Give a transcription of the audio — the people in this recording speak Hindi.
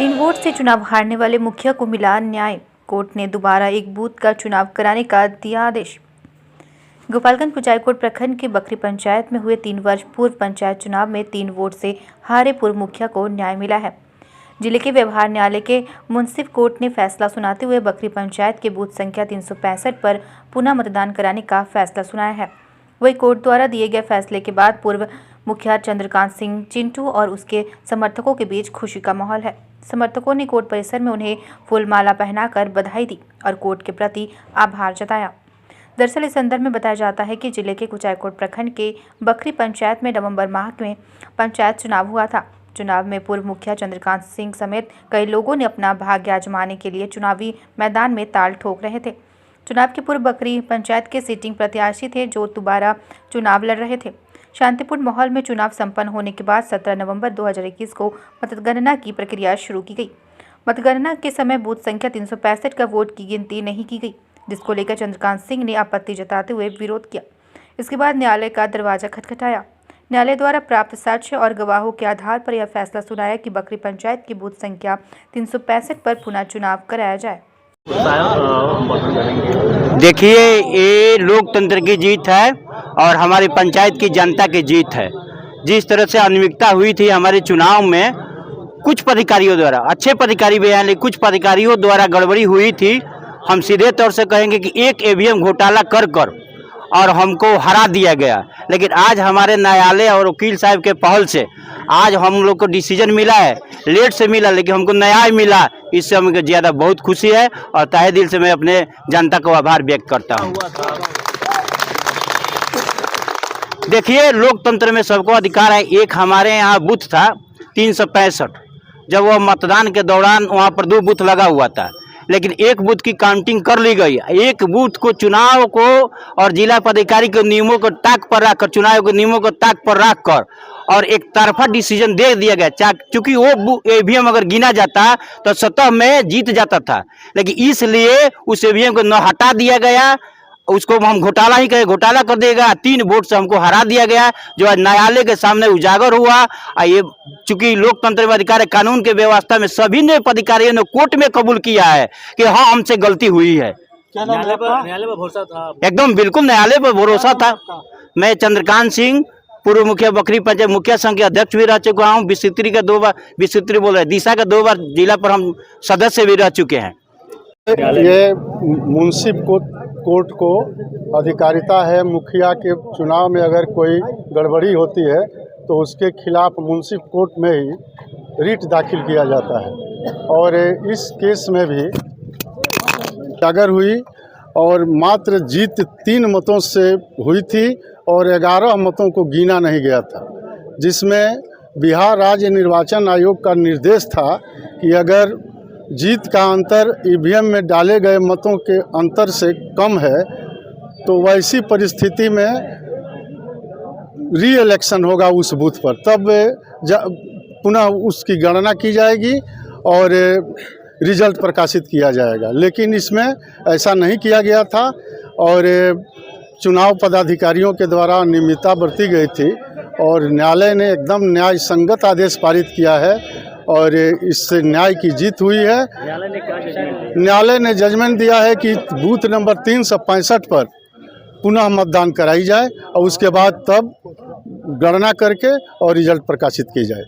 3 वोट से चुनाव हारने वाले मुखिया को मिला न्याय। कोर्ट ने दोबारा एक बूथ का चुनाव कराने का दिया आदेश। गोपालगंज कुचायकोट प्रखंड के बकरी पंचायत में हुए 3 वर्ष पूर्व पंचायत चुनाव में 3 वोट से हारे पूर्व मुखिया को न्याय मिला है। जिले के व्यवहार न्यायालय के मुंसिफ कोर्ट ने फैसला सुनाते हुए बकरी पंचायत के बूथ संख्या 365 पर पुनः मतदान कराने का फैसला सुनाया है। वही कोर्ट द्वारा दिए गए फैसले के बाद पूर्व मुखिया चंद्रकांत सिंह चिंटू और उसके समर्थकों के बीच खुशी का माहौल है। समर्थकों ने कोर्ट परिसर में उन्हें फूलमाला पहनाकर बधाई दी और कोर्ट के प्रति आभार जताया। दरअसल इस संदर्भ में बताया जाता है कि जिले के कुचायकोट प्रखंड के बकरी पंचायत में नवंबर माह में पंचायत चुनाव हुआ था। चुनाव में पूर्व मुखिया चंद्रकांत सिंह समेत कई लोगों ने अपना भाग्य आजमाने के लिए चुनावी मैदान में ताल ठोक रहे थे। चुनाव के पूर्व बकरी पंचायत के सिटिंग प्रत्याशी थे जो दोबारा चुनाव लड़ रहे थे। शांतिपूर्ण माहौल में चुनाव संपन्न होने के बाद 17 नवंबर 2021 को मतगणना की प्रक्रिया शुरू की गई। मतगणना के समय बूथ संख्या 365 का वोट की गिनती नहीं की गई, जिसको लेकर चंद्रकांत सिंह ने आपत्ति जताते हुए विरोध किया। इसके बाद न्यायालय का दरवाजा खटखटाया। न्यायालय द्वारा प्राप्त साक्ष्य और गवाहों के आधार पर यह फैसला सुनाया कि बकरी पंचायत की बूथ संख्या 365 पर पुनः चुनाव कराया जाए। देखिए, ये लोकतंत्र की जीत है और हमारी पंचायत की जनता की जीत है। जिस तरह से अनियमितता हुई थी हमारे चुनाव में, कुछ पदाधिकारियों द्वारा, अच्छे पदाधिकारी भी हैं लेकिन कुछ पदाधिकारियों द्वारा गड़बड़ी हुई थी। हम सीधे तौर से कहेंगे कि एक ईवीएम घोटाला कर और हमको हरा दिया गया। लेकिन आज हमारे न्यायालय और वकील साहब के पहल से आज हम लोग को डिसीजन मिला है, लेट से मिला लेकिन हमको न्याय मिला। इससे हमको ज़्यादा बहुत खुशी है और तहे दिल से मैं अपने जनता को आभार व्यक्त करता हूँ। देखिए, लोकतंत्र में सबको अधिकार है। एक हमारे यहाँ बूथ था 365, जब वह मतदान के दौरान वहाँ पर 2 बूथ लगा हुआ था, लेकिन एक बूथ की काउंटिंग कर ली गई। एक बूथ को चुनाव को और जिला पदाधिकारी के नियमों को ताक पर रखकर, चुनाव के नियमों को ताक पर रखकर और एक तरफा डिसीजन दे दिया गया। क्योंकि वो ईवीएम अगर गिना जाता तो सतह में जीत जाता था, लेकिन इसलिए उस ईवीएम को न हटा दिया गया, उसको हम घोटाला ही कहे, घोटाला कर देगा। 3 वोट से हमको हरा दिया गया, जो आज न्यायालय के सामने उजागर हुआ। ये चूंकि लोकतंत्र में अधिकार है, कानून के व्यवस्था में सभी ने पदाधिकारियों ने कोर्ट में कबूल किया है कि हाँ, हमसे गलती हुई है। न्यायालय पर भरोसा था? एकदम बिल्कुल न्यायालय पर भरोसा था। मैं चंद्रकांत सिंह, पूर्व मुखिया बकरी पंचायत मुखिया संघ के अध्यक्ष भी रह चुका हूँ। विस्तृति का 2 बार, विस्तृति बोल रहे दिशा का 2 बार जिला पर हम सदस्य भी रह चुके हैं। ये मुंसिफ कोर्ट को अधिकारिता है, मुखिया के चुनाव में अगर कोई गड़बड़ी होती है तो उसके खिलाफ मुंसिफ कोर्ट में ही रिट दाखिल किया जाता है। और इस केस में भी अगर हुई और मात्र जीत 3 मतों से हुई थी और 11 मतों को गिना नहीं गया था, जिसमें बिहार राज्य निर्वाचन आयोग का निर्देश था कि अगर जीत का अंतर ईवीएम में डाले गए मतों के अंतर से कम है तो वैसी परिस्थिति में री इलेक्शन होगा उस बूथ पर, तब पुनः उसकी गणना की जाएगी और रिजल्ट प्रकाशित किया जाएगा। लेकिन इसमें ऐसा नहीं किया गया था और चुनाव पदाधिकारियों के द्वारा अनियमितता बरती गई थी और न्यायालय ने एकदम न्याय संगत आदेश पारित किया है और इससे न्याय की जीत हुई है। न्यायालय ने जजमेंट दिया है कि बूथ नंबर 365 पर पुनः मतदान कराई जाए और उसके बाद तब गणना करके और रिजल्ट प्रकाशित की जाए।